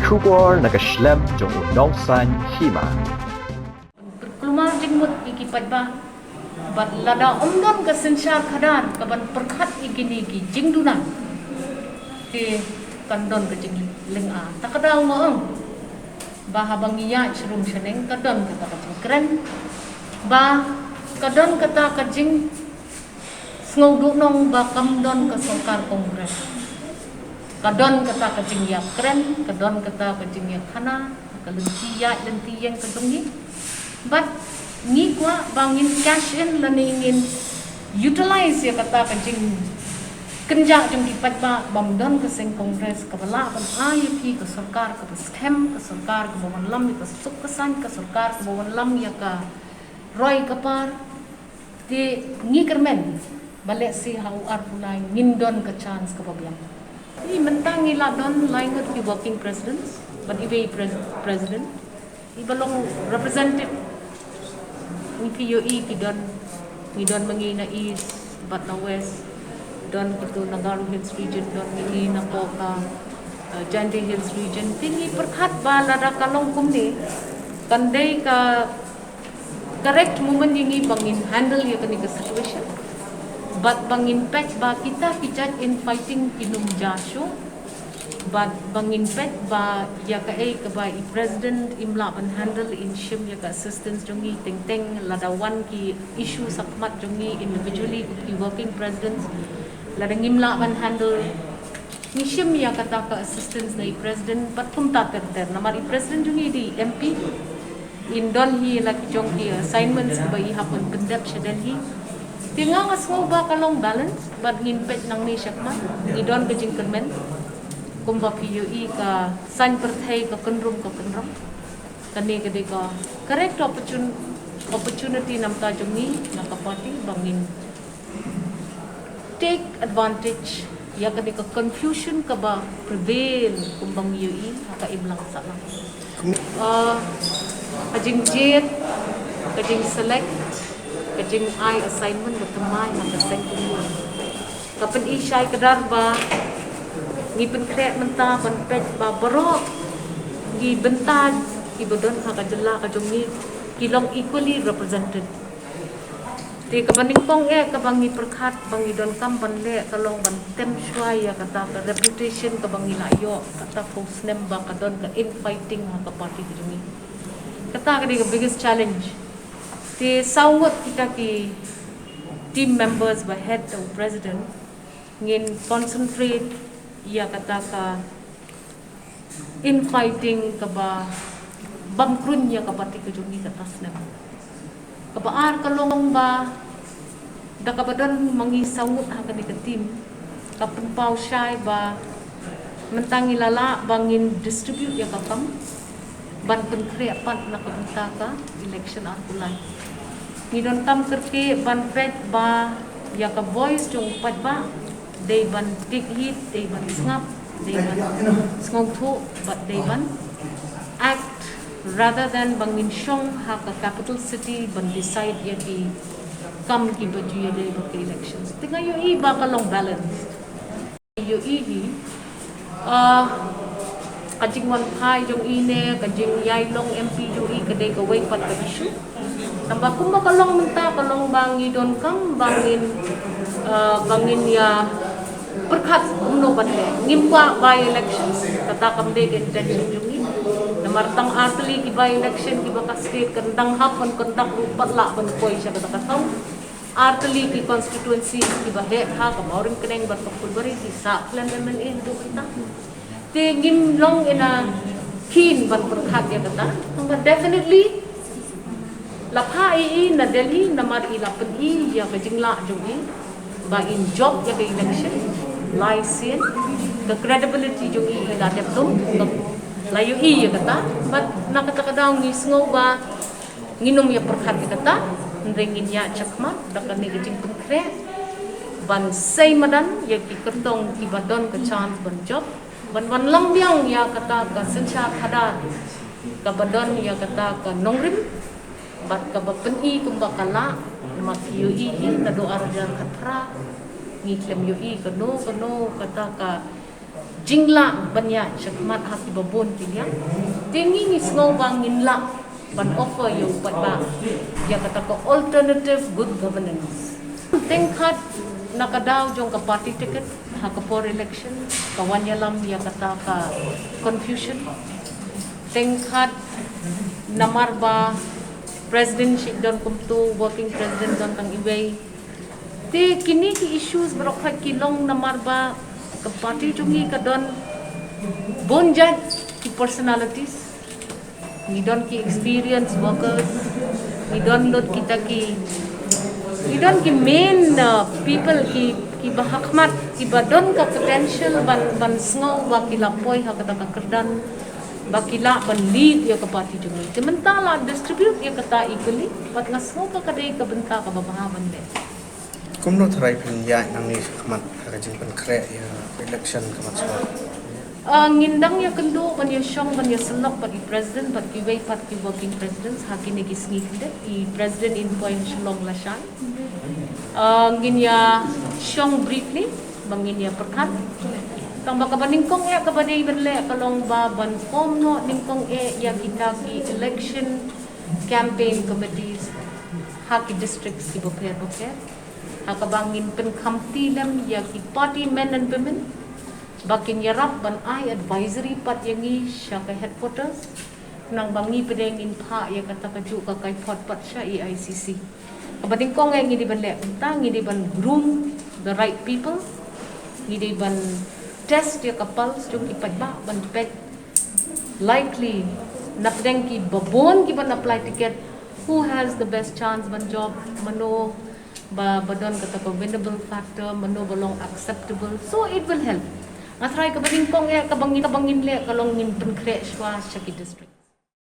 Kubor nagaslem jong unongsan hima. Kelumar jengmut ikipat ba bat lada omdon ka sensyar kadan kaban perkat igini gi jingdunan ti kandon ka jing lenga takadaw mo ba habang iya chrum sheneng kadon kata ka jing kren ba kadon kata ka jing sngodu nong ba kamdon ka sokar kongres kadon kata ka jing ya kren kadon kata ka jing ya khana kalenti ya lenti yang kadongi but ni kwa bangin cash in la ingin utilize ya kata ka jing kenjak jong dipat ba bamdon ka seng kongres ka bala ban IUP ka sarkar ka scam ka sarkar ka bawan lam ka suk kasan ka sarkar ka bawan lam ya ka roy kapar ti ni kermen balik si hau ar pulai ngindon ka chance ka babyang ni mentang ila don laingot ki working presidents but ibe president ibalong represented ni PUE ki don mangina east but na west don itu Nagaru Hills region don ini na Poka Jandi Hills region tinggi perkat ba lada kalong kumni kandai ka correct moment ini bangin handle ya kani ka situation but bangin patch ba kita kijat in fighting inum jasho but bangin pet ba ya ka ka ba i president imla ban handle in shim ya ka assistance jongi teng teng ladawan ki issue sakmat jongi individually ki working presidents ladang imla ban handle ni shim ya kata ka assistance na i president but kum ta ter namar i president jongi di MP in don hi la ki jongi assignments ba i hapon pendap shadalhi tinga ngasmo ba kalong balance but ngin pet nang ni syakmat ni don ka jing kermen kumba PUE ka san perthai ka kenrum kani kade ka correct opportunity namta jongi na kapati bangin take advantage ya kade ka confusion ka ba prevail kumbang PUE ka iblang sa lang kajing jet kajing select kajing I assignment betamai na kaseng kumba kapan isyai kadar ba ngipin krek menta ban pet ba barok gi bentad gi bodon ka jella ka jongi kilong equally represented te ka baning pong ka bangi perkhat bangi don kam ban le kalong ban tem shwai ya kata ka reputation ka bangi layo kata post nem ba ka don ka infighting ka party ka jongi kata ka the biggest challenge te sawot kita ki team members ba head of president ngin concentrate ia kata ka infighting ka ba bangkrun ya ka pati ka jongi ka tasnem ka baar kalong ba da ka badon mangi sawut ha ka ni ka team ka pumpaw syai ba mentang ilala bangin distribute ya ka kam ban kun kre pat na ka bunta ka election arkulay ni don kam kerke ban pet ba ya ka voice jong pat ba they ban big hit, they ban snap, they ban skong thu, but they ban act rather than bangin shong ha ka capital city ban decide ya ki kam ki baju ya day ba elections. Tinga yo i ba kalong balance. Yo i hi kajing wan pai jong ine kajing yai long MP jo i kadai ka wai pat ka issue. Tambah kumba kalong menta kalong bangi don kam bangin ya perkat uno bande ngimpa by elections kata kamde intention jungi namartang atli ki by election ki baka state kandang hapon kontak rupat la ban koi siya kata kataw atli ki constituency ki bahe ha kamaurin keneng bat pulbari ki sa plan MLA do kita te ngim long ina keen ban perkat ya kata but definitely lapha i na Delhi namar ilapan i ya kajingla jungi ba in job ya ke election license the credibility jo i la dep tu layu i ya kata but nakata kadaw ni sngo ba nginom ya perkhat kata ringin ya chakma dakan ni gajing konkret ban say madan ya ki kertong ki badon ka chance ban job ban lambiang ya kata ka sencha khada ka badon ya kata ka nongrim bat ka bapen i kumbakala mak yu i na do arjar khatra ngitlem yu i kano kata ka jingla banyak syakmat hati babon tinya tingi ni sngau bangin la ban offer yo pat ba ya kata ko alternative good governance tingkat nakadaw jong ka party ticket ha ka for election kawanyalam ya kata ka confusion tingkat namarba presidency don kumtu working president don kang ibay te kini ki issues berokhat kilong namarba ka party jungi ka don bonjat ki personalities ni don ki experience workers ni don lot kita ki ni don ki main people ki bahakmat ki badon ka potential ban sngo ba ki lapoy ha kata ka kerdan bakila ban lead ya ka party jungi sementara distribute ya kata equally pat ngasngo ka kadai ka benta ka babahaban de kumno tharai pin ya nang ni khamat ka jing pan khre ya election khamat so ngindang ya kendo ban ya syong ban ya selok pat di president pat ki wei pat ki working presidents hakine ki sngi kinde I president in point shlong lashan ngin ya syong briefly bangin ya perkat tang baka baningkong ya kabadai benle kalong ba ban form no ningkong ya kita ki election campaign committees haki districts ki boker hakabangin pen khamti lam ya ki party men and women bakin yarap ban ai advisory pat yangi syaka headquarters nang bangi pedeng in pha ya kata kaju ka kai pot pat sya EICC kabading kong ngi di ban le tang ngi di ban groom the right people ngi di ban test ya kapal jung ki pat ba ban pet likely napdeng ki babon ki ban apply ticket who has the best chance ban job mano badon kata ko winnable factor mano bolong acceptable so it will help ngatrai kabading kong ya kabangin le kalong ngin penkre shwa shaki district